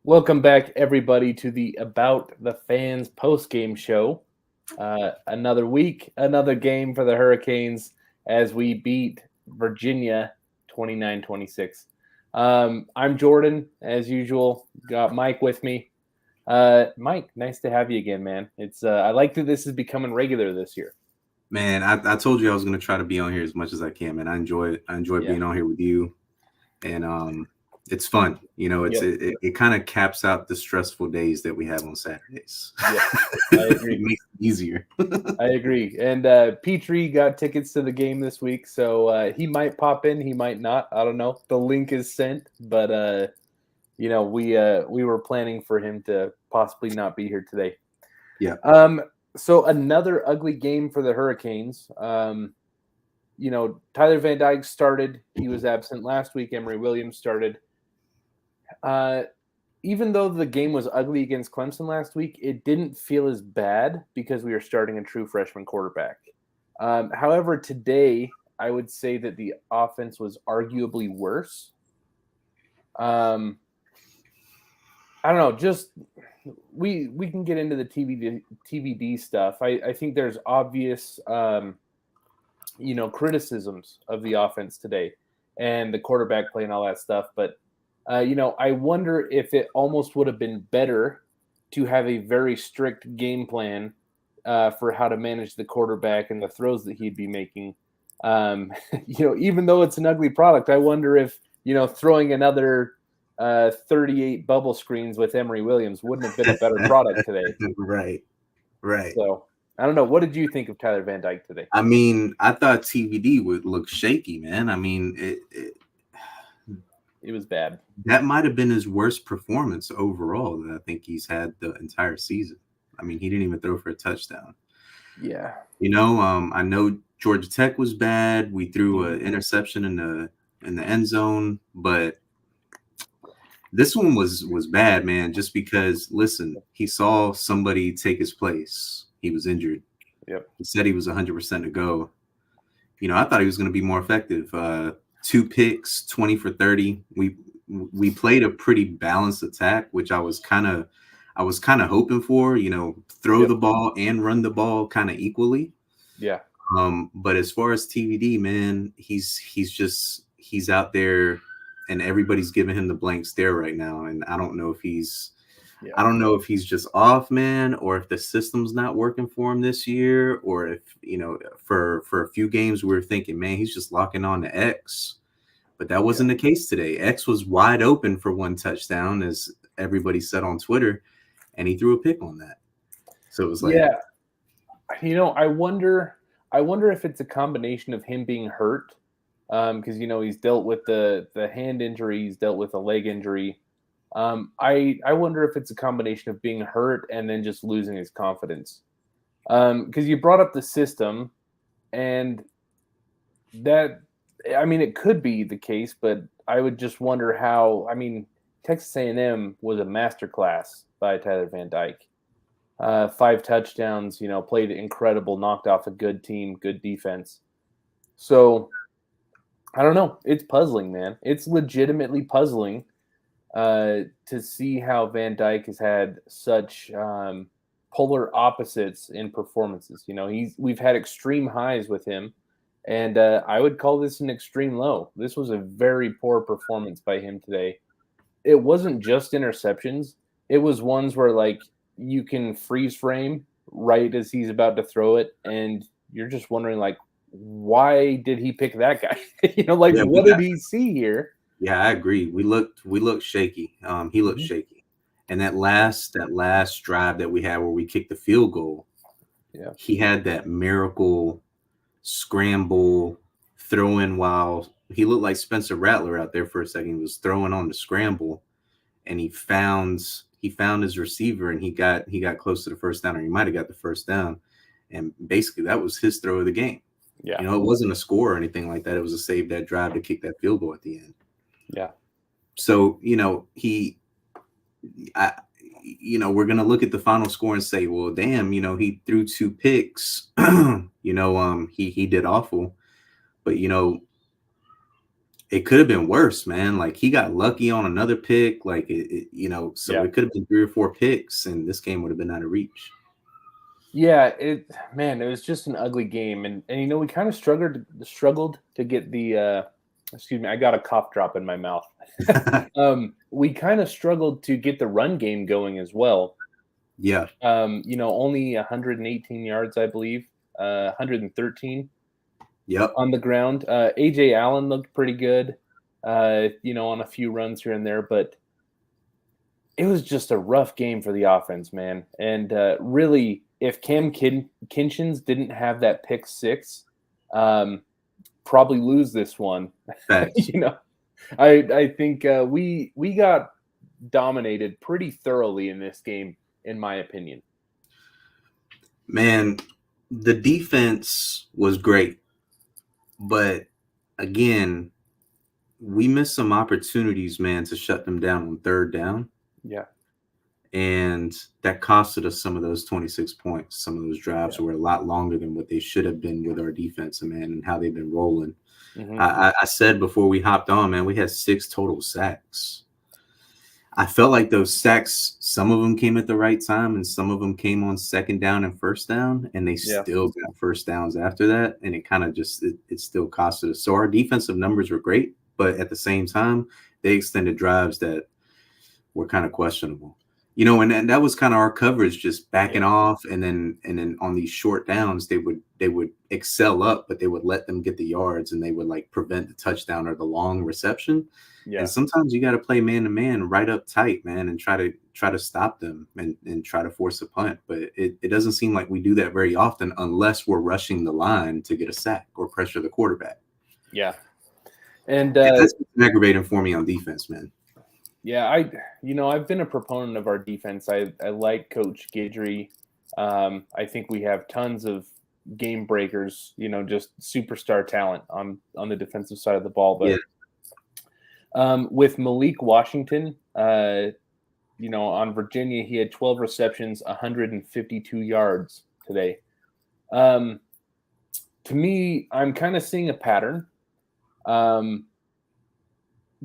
Welcome back, everybody, to the About the Fans post-game show. Another week, another game for the Hurricanes as we beat Virginia 29-26. I'm Jordan, as usual. Got Mike with me. Mike, nice to have you again, man. I like that this is becoming regular this year. Man, I told you I was going to try to be on here as much as I can, man. I enjoy being on here with you, and it's fun. It kind of caps out the stressful days that we have on Saturdays. Yeah, I agree. It makes it easier. I agree. And Petrie got tickets to the game this week, so he might pop in, he might not. I don't know. The link is sent, but we were planning for him to possibly not be here today. Yeah. So another ugly game for the Hurricanes. Tyler Van Dyke started. He was absent last week. Emory Williams started. Even though the game was ugly against Clemson last week, it didn't feel as bad because we were starting a true freshman quarterback. However, today, I would say that the offense was arguably worse. I don't know, just we can get into the TVD stuff. I think there's obvious, criticisms of the offense today and the quarterback play and all that stuff. But, I wonder if it almost would have been better to have a very strict game plan for how to manage the quarterback and the throws that he'd be making. Even though it's an ugly product, I wonder if, throwing another 38 bubble screens with Emory Williams wouldn't have been a better product today. Right. So I don't know. What did you think of Tyler Van Dyke today? I mean, I thought TVD would look shaky, man. I mean, it was bad. That might have been his worst performance overall that I think he's had the entire season. I mean, he didn't even throw for a touchdown. Yeah. I know Georgia Tech was bad. We threw an interception in the end zone, but this one was bad, man, just because, listen, he saw somebody take his place. He was injured. Yep. He said he was 100% to go. I thought he was going to be more effective. 2 picks, 20 for 30. We played a pretty balanced attack, which I was kind of hoping for, throw the ball and run the ball kind of equally. Yeah. But as far as TVD, man, he's out there and everybody's giving him the blank stare right now. And I don't know if he's just off, man, or if the system's not working for him this year, or if, for a few games we were thinking, man, he's just locking on to X. But that wasn't the case today. X was wide open for 1 touchdown, as everybody said on Twitter, and he threw a pick on that. So it was like, yeah, I wonder if it's a combination of him being hurt, because he's dealt with the hand injury, he's dealt with a leg injury. I wonder if it's a combination of being hurt and then just losing his confidence. Because you brought up the system, and that, I mean, it could be the case, but I would just wonder how. I mean, Texas A&M was a masterclass by Tyler Van Dyke. 5 touchdowns, played incredible, knocked off a good team, good defense. So I don't know. It's puzzling, man. It's legitimately puzzling to see how Van Dyke has had such polar opposites in performances. We've had extreme highs with him, and I would call this an extreme low. This was a very poor performance by him today. It wasn't just interceptions. It was ones where, like, you can freeze frame right as he's about to throw it, and you're just wondering, like, why did he pick that guy? What did he see here? Yeah, I agree. We looked shaky. He looked shaky. And that last drive that we had where we kicked the field goal, he had that miracle scramble throw in while he looked like Spencer Rattler out there for a second. He was throwing on the scramble, and he found his receiver, and he got close to the first down, or he might have got the first down. And basically that was his throw of the game. Yeah. It wasn't a score or anything like that. It was a save that drive to kick that field goal at the end. Yeah. So, we're going to look at the final score and say, well, damn, he threw 2 picks. He did awful. But, It could have been worse, man. Like he got lucky on another pick, like so Yeah. it could have been 3 or 4 picks, and this game would have been out of reach. Yeah, it was just an ugly game, and we kind of struggled to get the excuse me, I got a cough drop in my mouth. We kind of struggled to get the run game going as well. Yeah. Only 118 yards, I believe, 113 Yep. on the ground. AJ Allen looked pretty good, on a few runs here and there, but it was just a rough game for the offense, man. And really, if Kinchins didn't have that pick six, probably lose this one. Facts. I think we got dominated pretty thoroughly in this game, in my opinion. Man, the defense was great, but again, we missed some opportunities, man, to shut them down on third down. Yeah. And that costed us some of those 26 points. Some of those drives were a lot longer than what they should have been with our defense, man, and how they've been rolling. Mm-hmm. I said before we hopped on, man, we had 6 total sacks. I felt like those sacks, some of them came at the right time and some of them came on second down and first down, and they still got first downs after that. And it kind of just, it still costed us. So our defensive numbers were great, but at the same time, they extended drives that were kind of questionable. And that was kind of our coverage, just backing off, and then on these short downs, they would excel up, but they would let them get the yards, and they would like prevent the touchdown or the long reception. Yeah. And sometimes you got to play man to man right up tight, man, and try to stop them and try to force a punt. But it doesn't seem like we do that very often unless we're rushing the line to get a sack or pressure the quarterback. Yeah, and that's aggravating for me on defense, man. Yeah, I've been a proponent of our defense. I like Coach Guidry. I think we have tons of game breakers, just superstar talent on the defensive side of the ball. But with Malik Washington, on Virginia, he had 12 receptions, 152 yards today. To me, I'm kind of seeing a pattern.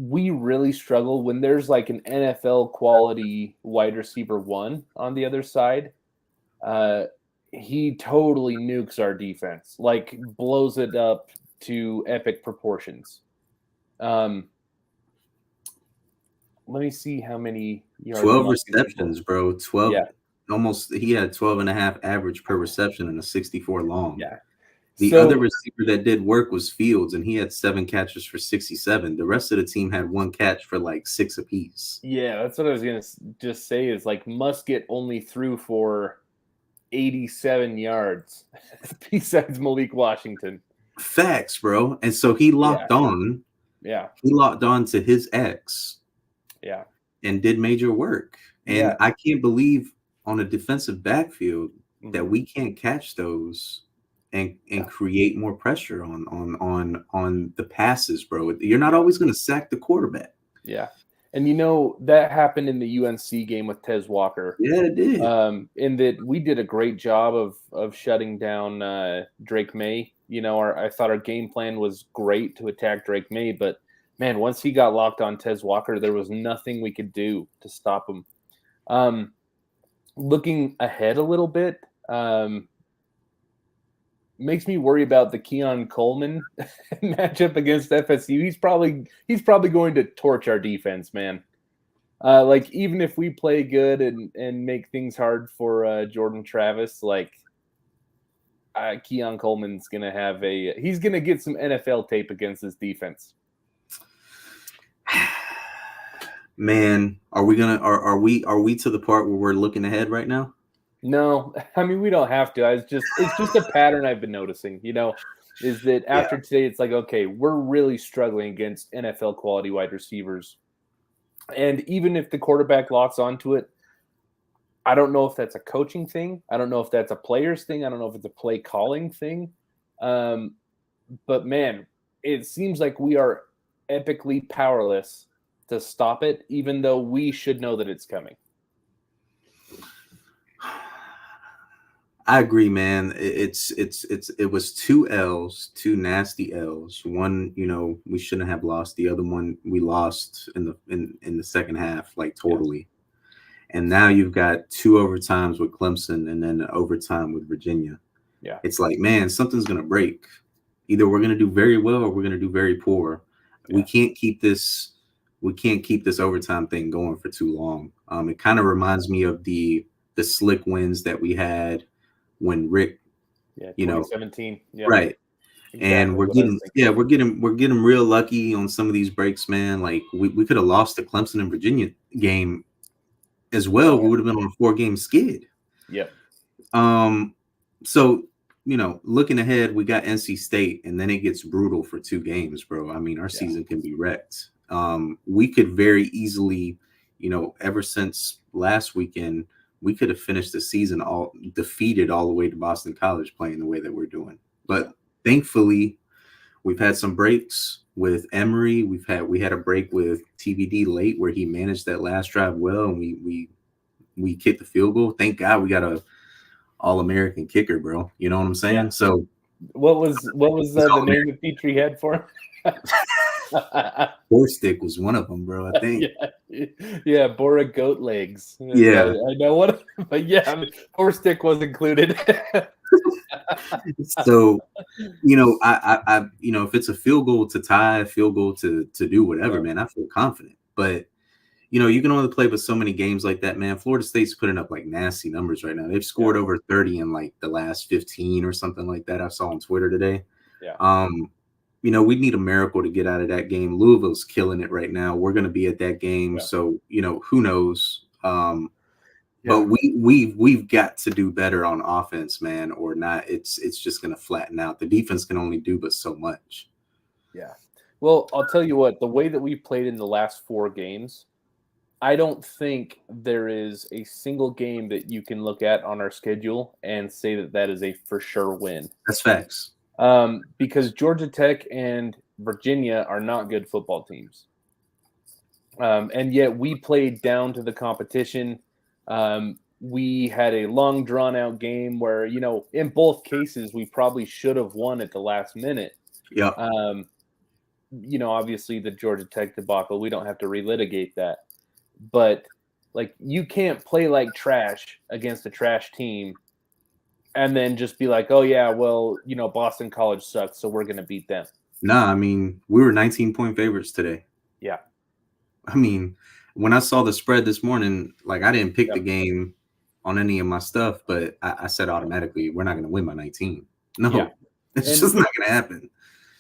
We really struggle when there's like an NFL quality wide receiver one on the other side. He totally nukes our defense, like blows it up to epic proportions. Let me see how many yards. 12 receptions, bro. 12. Yeah. Almost, he had 12 and a half average per reception and a 64 long. Yeah. The other receiver that did work was Fields, and he had 7 catches for 67. The rest of the team had 1 catch for like 6 apiece. Yeah, that's what I was going to just say is like Musket only threw for 87 yards besides Malik Washington. Facts, bro. And so he locked on. Yeah. He locked on to his ex. Yeah. And did major work. And I can't believe on a defensive backfield that we can't catch those and create more pressure on the passes, bro. You're not always going to sack the quarterback. Yeah. And that happened in the UNC game with Tez Walker. Yeah, it did. In that we did a great job of shutting down Drake May. I thought our game plan was great to attack Drake May, but man, once he got locked on Tez Walker, there was nothing we could do to stop him. Looking ahead a little bit, makes me worry about the Keon Coleman matchup against FSU. He's probably going to torch our defense, man. Like even if we play good and make things hard for Jordan Travis, like Keon Coleman's gonna he's gonna get some NFL tape against this defense. Man, are we to the part where we're looking ahead right now? No, I mean, we don't have to. It's just a pattern I've been noticing, is that after today, it's like, okay, we're really struggling against NFL quality wide receivers. And even if the quarterback locks onto it, I don't know if that's a coaching thing. I don't know if that's a player's thing. I don't know if it's a play calling thing. But man, it seems like we are epically powerless to stop it, even though we should know that it's coming. I agree, man. It was two L's, two nasty L's. One, we shouldn't have lost. The other one we lost in the second half, like Yes. totally. And now you've got two overtimes with Clemson and then an overtime with Virginia. Yeah. It's like, man, something's gonna break. Either we're gonna do very well or we're gonna do very poor. We Yeah. can't keep this. We can't keep this overtime thing going for too long. It kind of reminds me of the slick wins that we had when Rick, Yeah. you know, 2017. Yeah. right. And Exactly what I was thinking. we're getting real lucky on some of these breaks, man. Like we could have lost the Clemson and Virginia game as well. Oh, We would have been on a 4-game skid. Yep. So looking ahead, we got NC State, and then it gets brutal for 2 games, bro. I mean, our season can be wrecked. We could very easily, ever since last weekend, we could have finished the season all defeated all the way to Boston College playing the way that we're doing. But thankfully, we've had some breaks with Emory. We had a break with TVD late where he managed that last drive well, and we kicked the field goal. Thank God we got a All-American kicker, bro. You know what I'm saying? Yeah. So what was the name that Petrie had for him? Stick was one of them, bro. I think. Yeah, Bora goat legs. Yeah, I know what, but yeah, I mean, Stick was included. So, I if it's a field goal to tie, field goal to do whatever, man, I feel confident. But you can only play with so many games like that, man. Florida State's putting up like nasty numbers right now. They've scored over 30 in like the last 15 or something like that. I saw on Twitter today. Yeah. We need a miracle to get out of that game. Louisville's killing it right now. We're going to be at that game, so who knows? But we've got to do better on offense, man, or not. It's just going to flatten out. The defense can only do but so much. Yeah. Well, I'll tell you what. The way that we played in the last 4 games, I don't think there is a single game that you can look at on our schedule and say that is a for sure win. That's facts. Because Georgia Tech and Virginia are not good football teams. And yet we played down to the competition. We had a long drawn out game where, in both cases, we probably should have won at the last minute. Yeah. Obviously the Georgia Tech debacle, we don't have to relitigate that. But like, you can't play like trash against a trash team and then just be like, oh yeah, well, Boston College sucks, so we're going to beat them. Nah, I mean, we were 19-point favorites today. Yeah. I mean, when I saw the spread this morning, like I didn't pick the game on any of my stuff, but I said automatically, we're not going to win by 19. No, it's just not going to happen.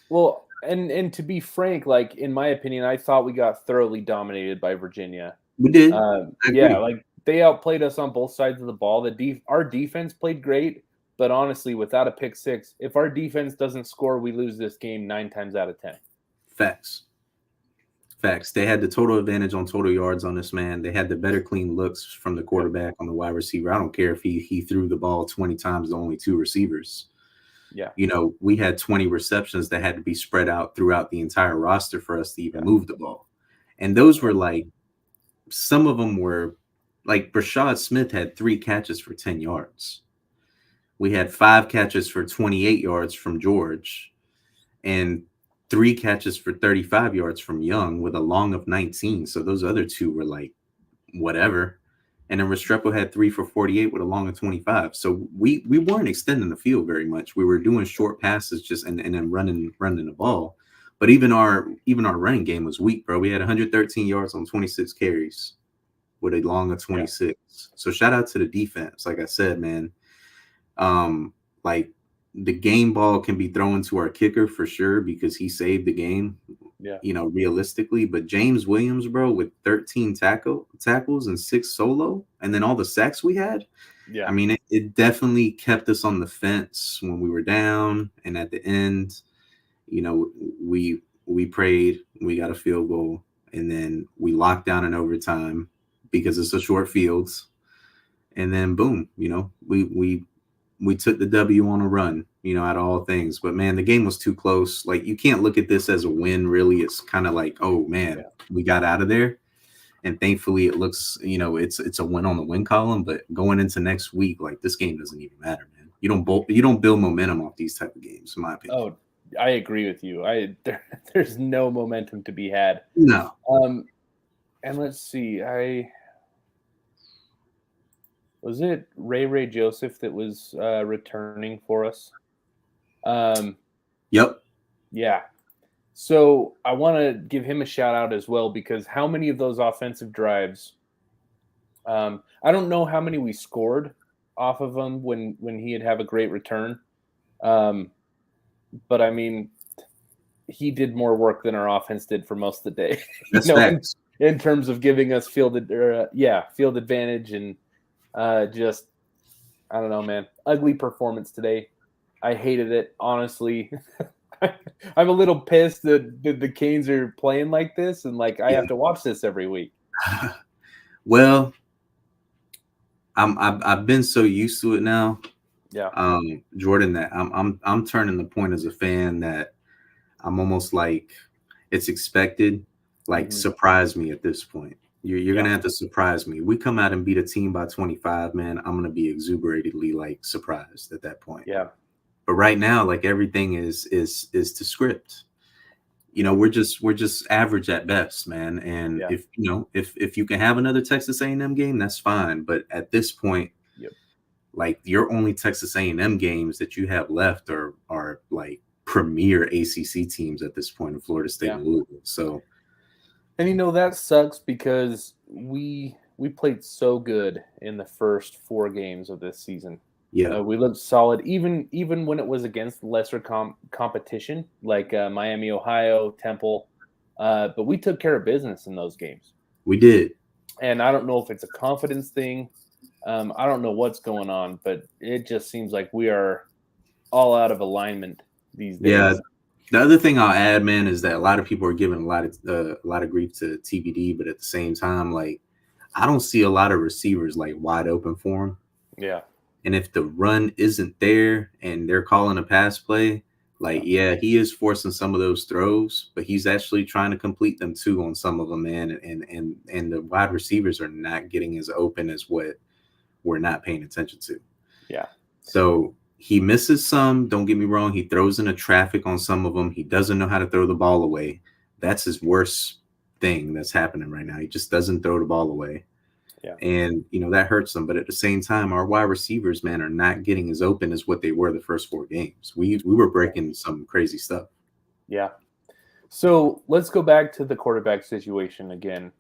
Well, and to be frank, like in my opinion, I thought we got thoroughly dominated by Virginia. We did. Like they outplayed us on both sides of the ball. Our defense played great, but honestly, without a pick six, if our defense doesn't score, we lose this game 9 times out of 10. Facts. They had the total advantage on total yards on this, man. They had the better clean looks from the quarterback on the wide receiver. I don't care if he threw the ball 20 times to only 2 receivers. Yeah. We had 20 receptions that had to be spread out throughout the entire roster for us to even move the ball. And those were like, some of them were like Brashad Smith had 3 catches for 10 yards. We had 5 catches for 28 yards from George and 3 catches for 35 yards from Young with a long of 19. So those other 2 were like, whatever. And then Restrepo had 3 for 48 with a long of 25. So we weren't extending the field very much. We were doing short passes just and then running the ball. But even our running game was weak, bro. We had 113 yards on 26 carries with a long of 26. Yeah. So shout out to the defense. Like I said, man, like the game ball can be thrown to our kicker for sure because he saved the game, realistically. But James Williams, bro, with 13 tackles and 6 solo, and then all the sacks we had. Yeah, I mean, it definitely kept us on the fence when we were down. And at the end, we prayed, we got a field goal, and then we locked down in overtime because it's a short field. And then boom, we took the W on a run, out of all things. But man, the game was too close. Like, you can't look at this as a win, really. It's kind of like, oh man, we got out of there. And thankfully it looks, it's a win on the win column. But going into next week, like, this game doesn't even matter, man. You don't build momentum off these type of games, in my opinion. Oh, I agree with you. There's no momentum to be had. No. And let's see. Was it Ray Joseph that was returning for us? Yep. Yeah. So I want to give him a shout out as well, because how many of those offensive drives? I don't know how many we scored off of him when he'd have a great return. But I mean, he did more work than our offense did for most of the day. That's facts. In terms of giving us field advantage, and just, I don't know, man. Ugly performance today. I hated it, honestly. I'm a little pissed that the Canes are playing like this, and like I have to watch this every week. Well, I've been so used to it now. Yeah. Jordan, that I'm turning the point as a fan that I'm almost like it's expected. Like, surprise me at this point. You're gonna have to surprise me. We come out and beat a team by 25, man. I'm gonna be exuberantly like surprised at that point. Yeah. But right now, like, everything is to script. You know, we're just average at best, man. And if you can have another Texas A&M game, that's fine. But at this point, like, your only Texas A&M games that you have left are like premier ACC teams at this point in Florida State and Louisville. So, and that sucks, because we played so good in the first 4 games of this season. Yeah, we looked solid, even when it was against lesser competition like Miami, Ohio, Temple. But we took care of business in those games. We did. And I don't know if it's a confidence thing. I don't know what's going on, but it just seems like we are all out of alignment these days. Yeah. The other thing I'll add, man, is that a lot of people are giving a lot of grief to TBD, but at the same time, like, I don't see a lot of receivers like wide open for him. Yeah. And if the run isn't there and they're calling a pass play, like, he is forcing some of those throws, but he's actually trying to complete them too on some of them, man. And the wide receivers are not getting as open as what we're not paying attention to. Yeah. So he misses some. Don't get me wrong. He throws into traffic on some of them. He doesn't know how to throw the ball away. That's his worst thing that's happening right now. He just doesn't throw the ball away. Yeah. And, that hurts them. But at the same time, our wide receivers, man, are not getting as open as what they were the first 4 games. We were breaking some crazy stuff. Yeah. So let's go back to the quarterback situation again.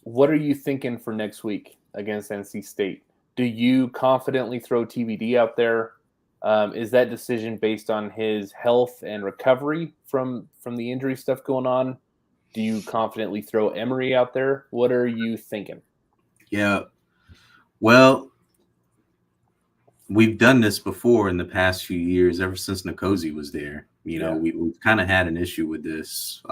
What are you thinking for next week against NC State? Do you confidently throw TBD out there? Is that decision based on his health and recovery from the injury stuff going on? Do you confidently throw Emory out there? What are you thinking? Yeah. Well, we've done this before in the past few years, ever since Nkosi was there. We've kind of had an issue with this.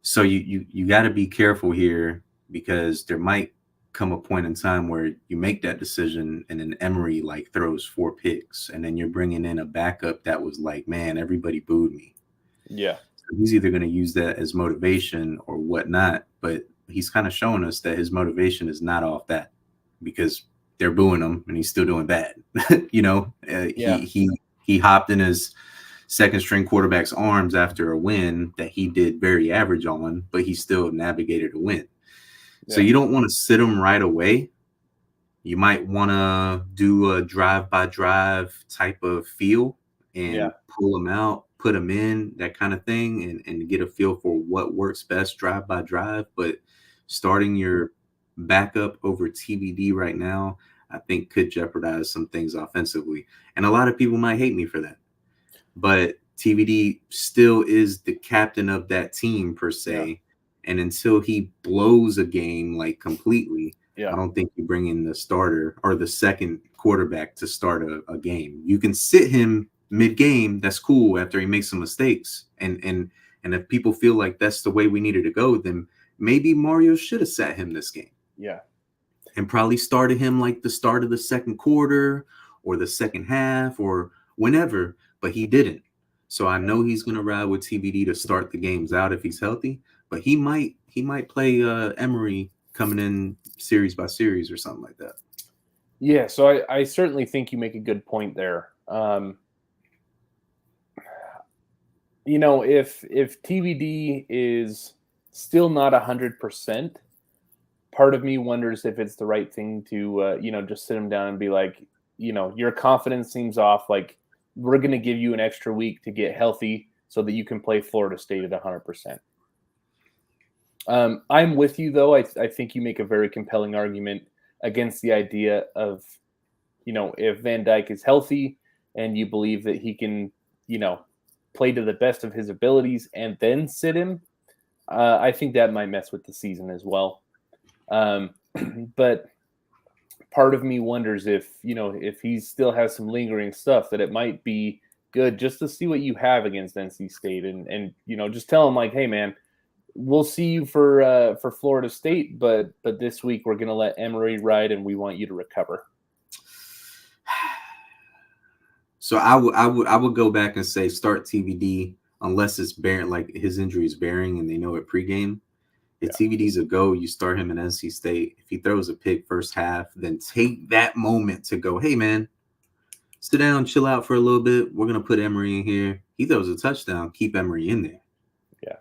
So you got to be careful here, because there might come a point in time where you make that decision and then Emory like throws 4 picks, and then you're bringing in a backup that was like, man, everybody booed me. Yeah. So he's either going to use that as motivation or whatnot, but he's kind of showing us that his motivation is not off that, because they're booing him and he's still doing bad. He hopped in his second string quarterback's arms after a win that he did very average on, but he still navigated a win. Yeah. So you don't want to sit him right away. You might want to do a drive-by-drive type of feel and pull him out, put him in, that kind of thing, and get a feel for what works best drive-by-drive. But starting your backup over TBD right now, I think could jeopardize some things offensively. And a lot of people might hate me for that. But TBD still is the captain of that team per se. Yeah. And until he blows a game like completely, I don't think you bring in the starter or the second quarterback to start a game. You can sit him mid-game. That's cool after he makes some mistakes. And if people feel like that's the way we needed to go, then maybe Mario should have sat him this game. Yeah. And probably started him like the start of the second quarter or the second half or whenever, but he didn't. So I know he's going to ride with TBD to start the games out if he's healthy, but he might play Emory coming in series by series or something like that. Yeah, so I certainly think you make a good point there. If TBD is still not 100%, part of me wonders if it's the right thing to just sit him down and be like, your confidence seems off. Like, we're going to give you an extra week to get healthy so that you can play Florida State at 100%. I'm with you, though. I think you make a very compelling argument against the idea of, if Van Dyke is healthy and you believe that he can, play to the best of his abilities and then sit him, I think that might mess with the season as well. But part of me wonders if he still has some lingering stuff, that it might be good just to see what you have against NC State and just tell him, like, hey man, we'll see you for Florida State, but this week we're gonna let Emory ride and we want you to recover. So I would go back and say start TBD unless it's bearing, like his injury is bearing and they know it pregame. If TBD's a go, you start him in NC State. If he throws a pick first half, then take that moment to go, hey, man, sit down, chill out for a little bit. We're going to put Emory in here. He throws a touchdown, keep Emory in there. Yeah.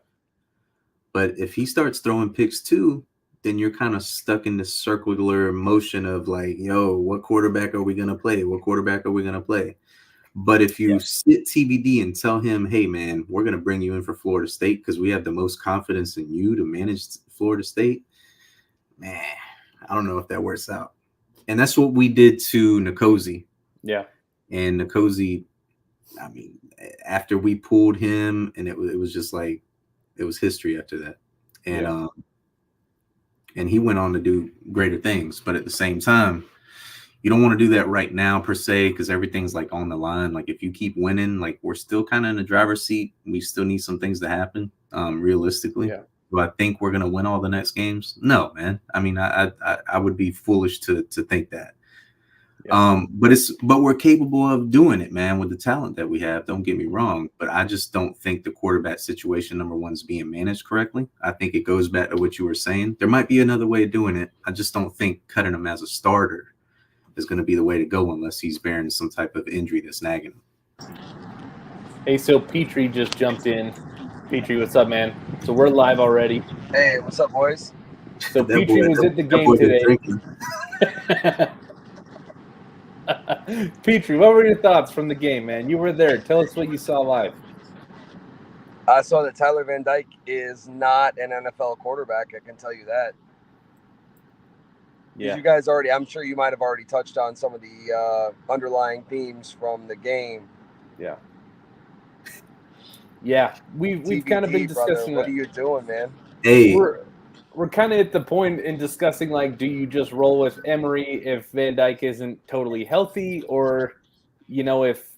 But if he starts throwing picks too, then you're kind of stuck in this circular motion of like, yo, what quarterback are we going to play? What quarterback are we going to play? But if you sit TBD and tell him, hey, man, we're going to bring you in for Florida State because we have the most confidence in you to manage Florida State, man, I don't know if that works out. And that's what we did to Nkosi. Yeah. And Nkosi, I mean, after we pulled him, and it was just like, it was history after that. And and he went on to do greater things. But at the same time, you don't want to do that right now per se, because everything's like on the line. Like if you keep winning, like we're still kind of in the driver's seat. We still need some things to happen, realistically. Yeah. Do I think we're gonna win all the next games? No, man. I mean, I would be foolish to think that. Yeah. But we're capable of doing it, man, with the talent that we have. Don't get me wrong, but I just don't think the quarterback situation, number one, is being managed correctly. I think it goes back to what you were saying. There might be another way of doing it. I just don't think cutting him as a starter is going to be the way to go unless he's bearing some type of injury that's nagging him. Hey, so Petrie just jumped in. Petrie, what's up, man? So we're live already. Hey, what's up, boys? So Petrie was at the game today. Petrie, what were your thoughts from the game, man? You were there. Tell us what you saw live. I saw that Tyler Van Dyke is not an NFL quarterback. I can tell you that. Yeah. You guys already, I'm sure you might have already touched on some of the underlying themes from the game. Yeah. Yeah, we've kind of been discussing. What are you doing, man? Hey, we're kind of at the point in discussing, like, do you just roll with Emory if Van Dyke isn't totally healthy, or, if,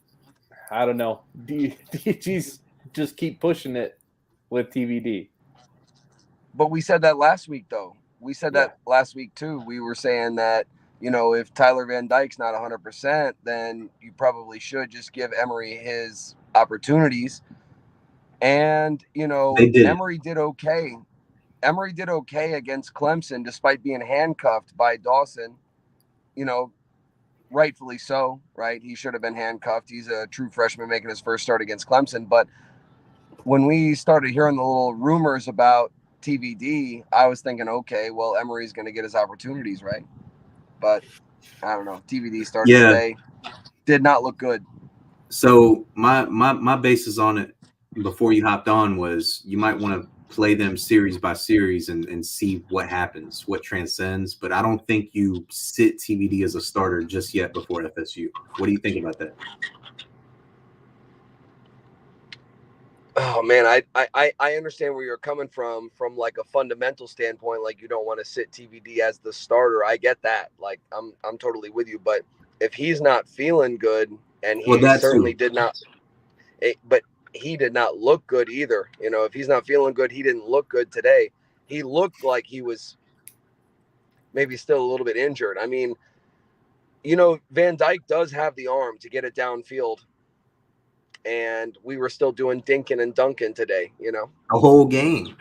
I don't know, do you just keep pushing it with TBD? But we said that last week, though. We said that last week too. We were saying that, if Tyler Van Dyke's not 100%, then you probably should just give Emory his opportunities. And, Emory did okay. Emory did okay against Clemson despite being handcuffed by Dawson. Rightfully so, right? He should have been handcuffed. He's a true freshman making his first start against Clemson. But when we started hearing the little rumors about TBD, I was thinking, okay, well, Emory's going to get his opportunities, right? But I don't know. TBD started today. Did not look good. So my basis on it before you hopped on was you might want to play them series by series and see what happens, what transcends. But I don't think you sit TBD as a starter just yet before FSU. What do you think about that? Oh man, I understand where you're coming from like a fundamental standpoint. Like you don't want to sit TBD as the starter. I get that. Like I'm totally with you. But if he's not feeling good, and he certainly did not, but he did not look good either. If he's not feeling good, he didn't look good today. He looked like he was maybe still a little bit injured. I mean, Van Dyke does have the arm to get it downfield. And we were still doing dinking and dunking today, The whole game.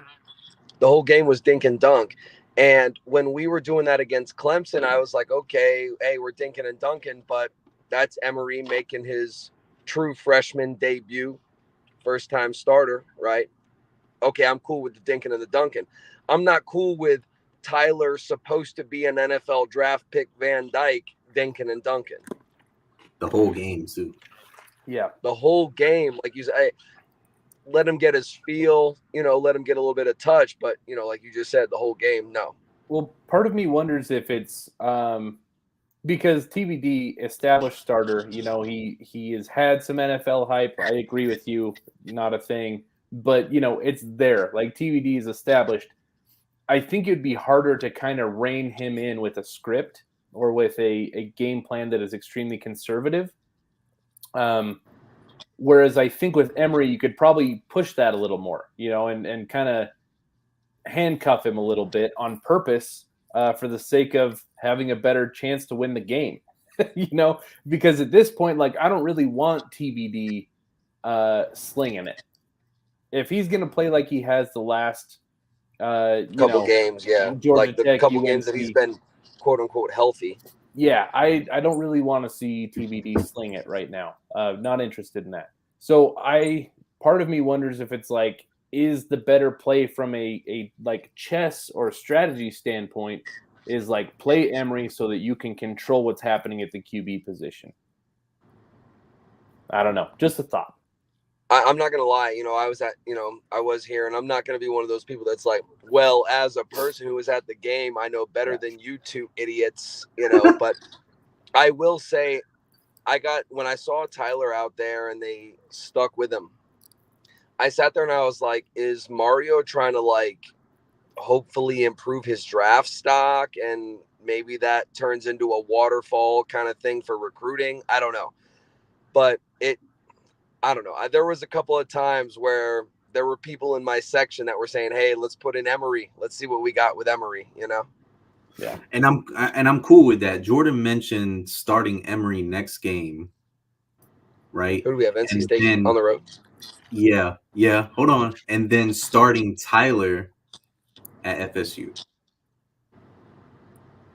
The whole game was dink and dunk. And when we were doing that against Clemson, I was like, okay, hey, we're dinking and dunking, but that's Emery making his true freshman debut, first time starter, right? Okay, I'm cool with the dinking and the dunking. I'm not cool with Tyler, supposed to be an NFL draft pick, Van Dyke, dinking and dunking. The whole game, too. Yeah. The whole game, like you say, let him get his feel, let him get a little bit of touch, but like you just said, the whole game, no. Well, part of me wonders if it's because TBD established starter, he has had some NFL hype. I agree with you, not a thing, but it's there. Like TBD is established. I think it'd be harder to kind of rein him in with a script or with a game plan that is extremely conservative. Whereas I think with Emery, you could probably push that a little more, and kind of handcuff him a little bit on purpose for the sake of having a better chance to win the game, because at this point, like, I don't really want TBD slinging it. If he's going to play like he has the last couple games, yeah, Georgia like the Tech, couple UNC, games that he's been quote unquote healthy. Yeah, I don't really want to see TBD sling it right now. Not interested in that. So part of me wonders if it's like, is the better play from a like chess or strategy standpoint is like play Emery so that you can control what's happening at the QB position. I don't know. Just a thought. I'm not gonna lie, I was here, and I'm not gonna be one of those people that's like, well, as a person who was at the game, I know better than you two idiots, but I will say, when I saw Tyler out there and they stuck with him, I sat there and I was like, is Mario trying to like hopefully improve his draft stock, and maybe that turns into a waterfall kind of thing for recruiting? I don't know, but I don't know. There was a couple of times where there were people in my section that were saying, hey, let's put in Emery. Let's see what we got with Emery, Yeah. And I'm cool with that. Jordan mentioned starting Emery next game, right? Who do we have? NC State on the road. Yeah. Hold on. And then starting Tyler at FSU.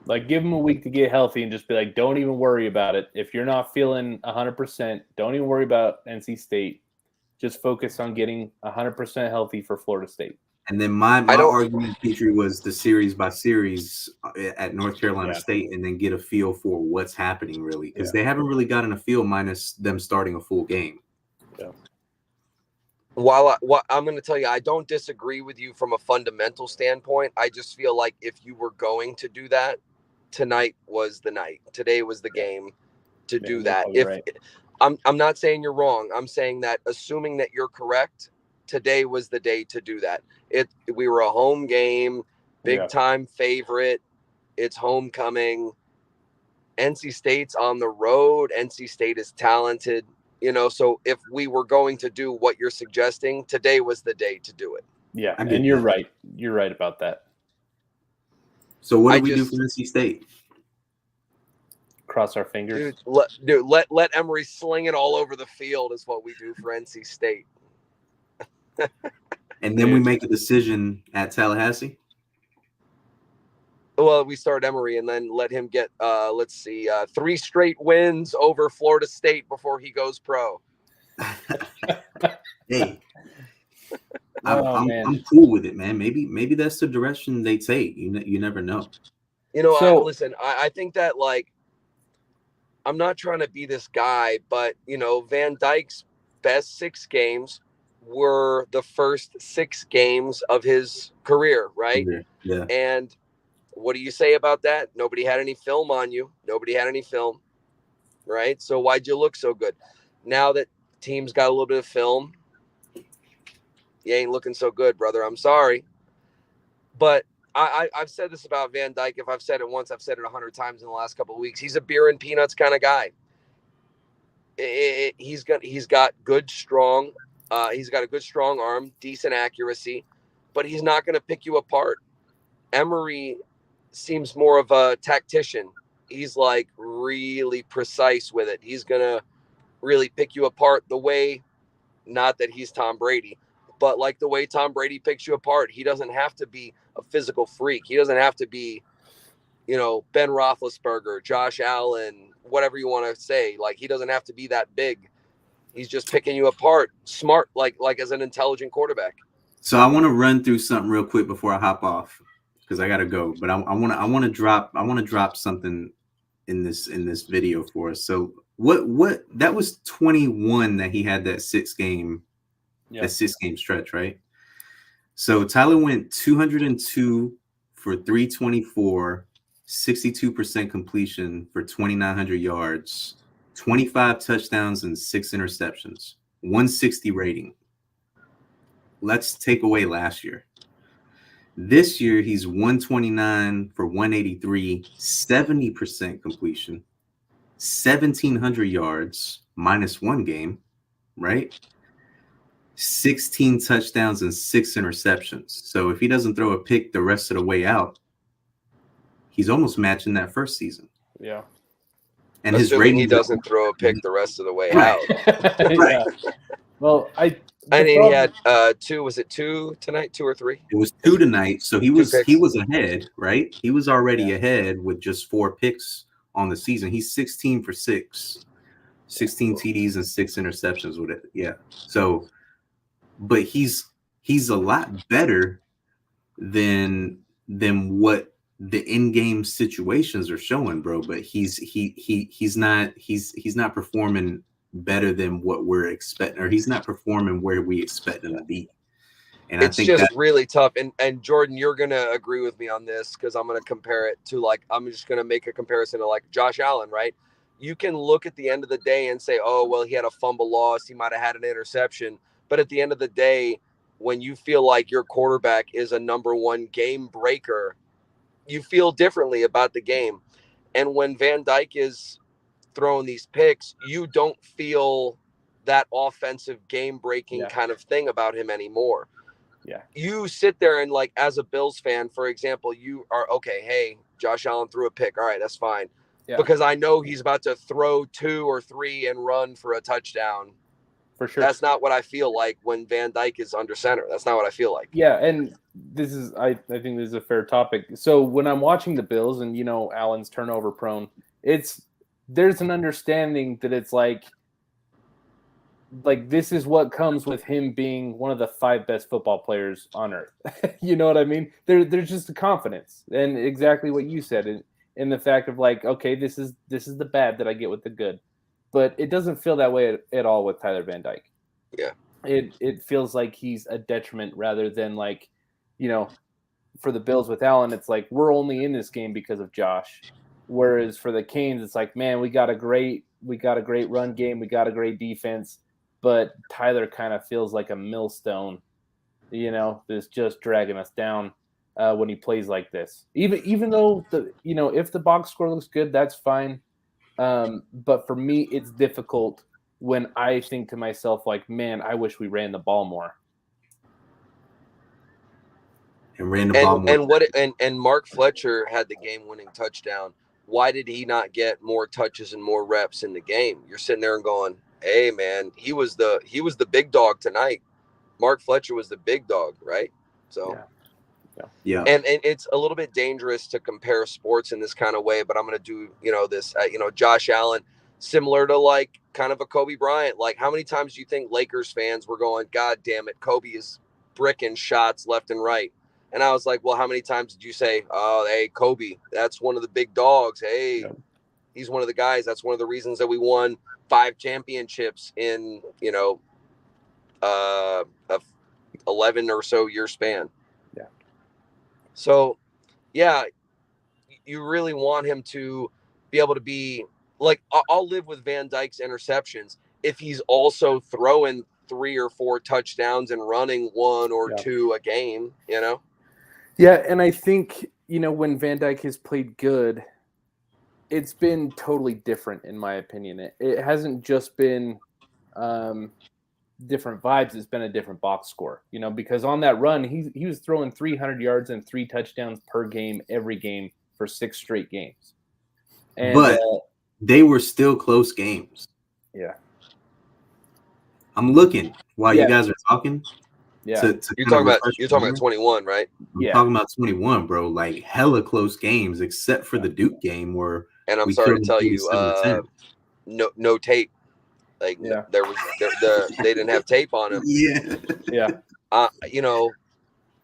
Like, give him a week to get healthy and just be like, don't even worry about it. If you're not feeling 100%, don't even worry about NC State. Just focus on getting 100% healthy for Florida State. And then my argument, Petrie, was the series by series at North Carolina State, and then get a feel for what's happening really, because they haven't really gotten a feel minus them starting a full game. Yeah. While I'm going to tell you, I don't disagree with you from a fundamental standpoint. I just feel like if you were going to do that, tonight was the night. Today was the game to do that. I'm not saying you're wrong. I'm saying that assuming that you're correct, today was the day to do that. We were a home game, big time favorite. It's homecoming. NC State's on the road. NC State is talented. So if we were going to do what you're suggesting, today was the day to do it. Yeah, and you're right. You're right about that. So what do we do for NC State? Cross our fingers. Let Emery sling it all over the field is what we do for NC State. And then we make a decision at Tallahassee? Well, we start Emery and then let him get, 3 straight wins over Florida State before he goes pro. Hey, I'm cool with it, man. Maybe that's the direction they take. You never know. Listen, I think that, like, I'm not trying to be this guy, but, Van Dyke's best 6 games were the first 6 games of his career, right? Yeah. And what do you say about that? Nobody had any film on you. Nobody had any film, right? So why'd you look so good? Now that team's got a little bit of film, you ain't looking so good, brother. I'm sorry. But I've said this about Van Dyke. If I've said it once, I've said it 100 times in the last couple of weeks. He's a beer and peanuts kind of guy. He's got good, strong. He's got a good, strong arm, decent accuracy, but he's not going to pick you apart. Emery seems more of a tactician. He's like really precise with it. He's going to really pick you apart the way, not that he's Tom Brady, But like the way Tom Brady picks you apart, he doesn't have to be a physical freak. He doesn't have to be, Ben Roethlisberger, Josh Allen, whatever you want to say. Like, he doesn't have to be that big. He's just picking you apart, smart, like as an intelligent quarterback. So I want to run through something real quick before I hop off because I gotta go. But I want to drop something in this video for us. So what that was 21 that he had that 6-game stretch, right? So Tyler went 202 for 324, 62% completion for 2,900 yards, 25 touchdowns and 6 interceptions, 160 rating. Let's take away last year. This year, he's 129 for 183, 70% completion, 1,700 yards, -1 game, right? 16 touchdowns and 6 interceptions. So if he doesn't throw a pick the rest of the way out, he's almost matching that first season. Yeah. And his rating, he doesn't throw a pick the rest of the way out. Right. Well, he had 2. Was it 2 tonight? 2 or 3? It was 2 tonight. So he was ahead, right? He was already ahead with just 4 picks on the season. He's 16 for 6, 16 TDs and 6 interceptions with it. Yeah. So, but he's a lot better than what the in-game situations are showing, bro. But he's not performing better than what we're expecting, or he's not performing where we expect him to be. And it's just really tough. And Jordan, you're gonna agree with me on this because I'm gonna compare it to I'm just gonna make a comparison to like Josh Allen, right? You can look at the end of the day and say, oh, well, he had a fumble loss, he might have had an interception. But at the end of the day, when you feel like your quarterback is a number 1 game breaker, you feel differently about the game. And when Van Dyke is throwing these picks, you don't feel that offensive game-breaking kind of thing about him anymore. Yeah. You sit there and, like, as a Bills fan, for example, you are, okay, hey, Josh Allen threw a pick. All right, that's fine. Yeah. Because I know he's about to throw 2 or 3 and run for a touchdown. For sure. That's not what I feel like when Van Dyke is under center. That's not what I feel like. Yeah, and this is I think this is a fair topic. So when I'm watching the Bills and, Allen's turnover prone, there's an understanding that it's like this is what comes with him being one of the 5 best football players on earth. You know what I mean? There's just a confidence, and exactly what you said in the fact of like, okay, this is the bad that I get with the good. But it doesn't feel that way at all with Tyler Van Dyke. Yeah. It feels like he's a detriment rather than like, for the Bills with Allen, it's like we're only in this game because of Josh. Whereas for the Canes, it's like, man, we got a great run game, we got a great defense, but Tyler kind of feels like a millstone, that's just dragging us down when he plays like this. Even though if the box score looks good, that's fine. But for me, it's difficult when I think to myself, like, man, I wish we ran the ball more. And ran the ball more. And Mark Fletcher had the game-winning touchdown. Why did he not get more touches and more reps in the game? You're sitting there and going, hey, man, he was the big dog tonight. Mark Fletcher was the big dog, right? So. Yeah. And it's a little bit dangerous to compare sports in this kind of way, but I'm going to do, this, Josh Allen, similar to like kind of a Kobe Bryant. Like, how many times do you think Lakers fans were going, God damn it, Kobe is bricking shots left and right? And I was like, well, how many times did you say, oh, hey, Kobe, that's one of the big dogs. Hey, he's one of the guys. That's one of the reasons that we won 5 championships in, a 11 or so year span. So, yeah, you really want him to be able to be like, I'll live with Van Dyke's interceptions if he's also throwing 3 or 4 touchdowns and running 1 or 2 a game, Yeah, and I think, when Van Dyke has played good, it's been totally different, in my opinion. It hasn't just been different vibes, it's been a different box score, because on that run he was throwing 300 yards and 3 touchdowns per game every game for 6 straight games, but they were still close games. Yeah, I'm looking while you guys are talking. Yeah. You're talking about 21, right? I'm talking about 21, bro. Like hella close games, except for the Duke game where and I'm we sorry to killed tell them you, 47-10. no tape. Like they didn't have tape on him. Yeah. You know,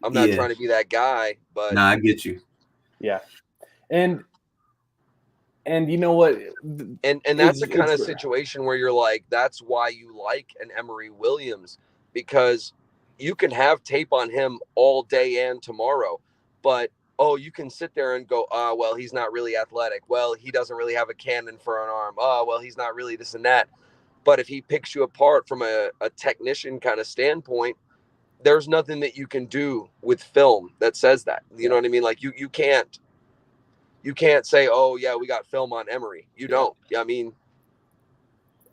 I'm not trying to be that guy, but nah, I get you. Yeah, and you know what? And that's the kind of situation where you're like, that's why you like an Emory Williams, because you can have tape on him all day and tomorrow, but you can sit there and go, well, he's not really athletic. Well, he doesn't really have a cannon for an arm. Well, he's not really this and that. But if he picks you apart from a technician kind of standpoint, there's nothing that you can do with film that says that. You know what I mean? Like you can't say, oh yeah, we got film on Emory. You don't. I mean,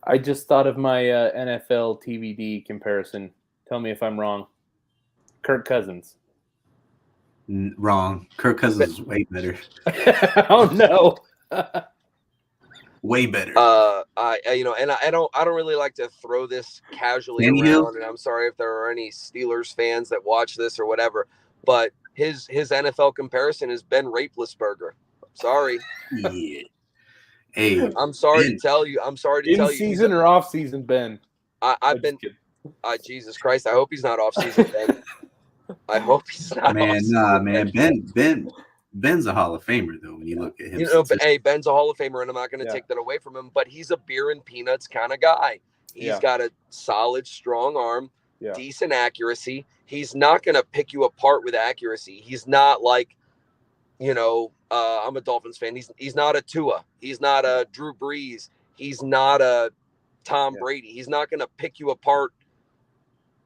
I just thought of my NFL TVD comparison. Tell me if I'm wrong. Kirk Cousins. Wrong. Kirk Cousins is way better. Oh no. Way better. I don't really like to throw this casually around, and I'm sorry if there are any Steelers fans that watch this or whatever, but his NFL comparison is Ben Roethlisberger. Sorry. Yeah. Hey, I'm sorry to tell you. I'm sorry to tell you. In season or off season, Ben? I've been. Jesus Christ! I hope he's not off season, Ben. I hope he's not. Ben's a Hall of Famer, though. When you look at him, hey, Ben's a Hall of Famer, and I'm not going to take that away from him. But he's a beer and peanuts kind of guy. He's got a solid, strong arm, decent accuracy. He's not going to pick you apart with accuracy. He's not like, I'm a Dolphins fan. He's not a Tua. He's not a Drew Brees. He's not a Tom Brady. He's not going to pick you apart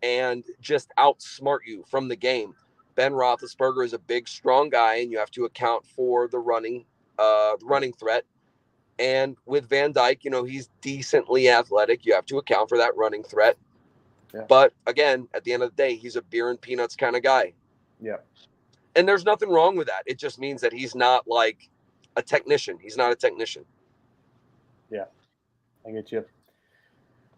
and just outsmart you from the game. Ben Roethlisberger is a big, strong guy, and you have to account for the running threat. And with Van Dyke, he's decently athletic. You have to account for that running threat. Yeah. But again, at the end of the day, he's a beer and peanuts kind of guy. Yeah. And there's nothing wrong with that. It just means that he's not like a technician. He's not a technician. Yeah, I get you.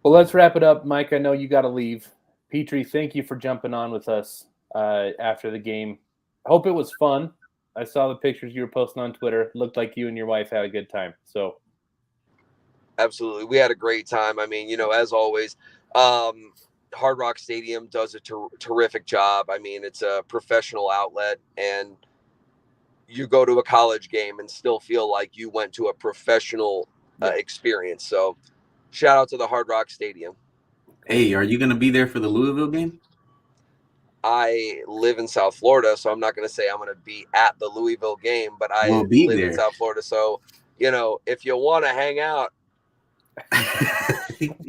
Well, let's wrap it up. Mike, I know you got to leave. Petrie, thank you for jumping on with us after the game. I hope it was fun. I saw the pictures you were posting on Twitter. It looked like you and your wife had a good time. So, absolutely. We had a great time. I mean, as always, Hard Rock Stadium does a terrific job. I mean, it's a professional outlet, and you go to a college game and still feel like you went to a professional experience. So shout out to the Hard Rock Stadium. Hey, are you going to be there for the Louisville game? I live in South Florida, so I'm not going to say I'm going to be at the Louisville game, but I live in South Florida. So, if you want to hang out, of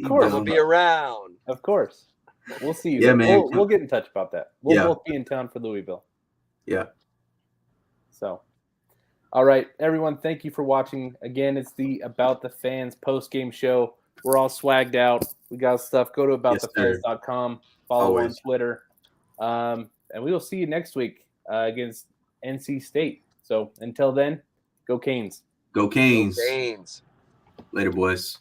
course, I'm going to be around. Of course. We'll see you. Yeah, man. We'll get in touch about that. We'll both be in town for Louisville. Yeah. So, all right, everyone, thank you for watching. Again, it's the About the Fans post-game show. We're all swagged out. We got stuff. Go to aboutthefans.com. Follow on Twitter. And we will see you next week against NC State. So until then, go Canes. Go Canes. Go Canes. Later, boys.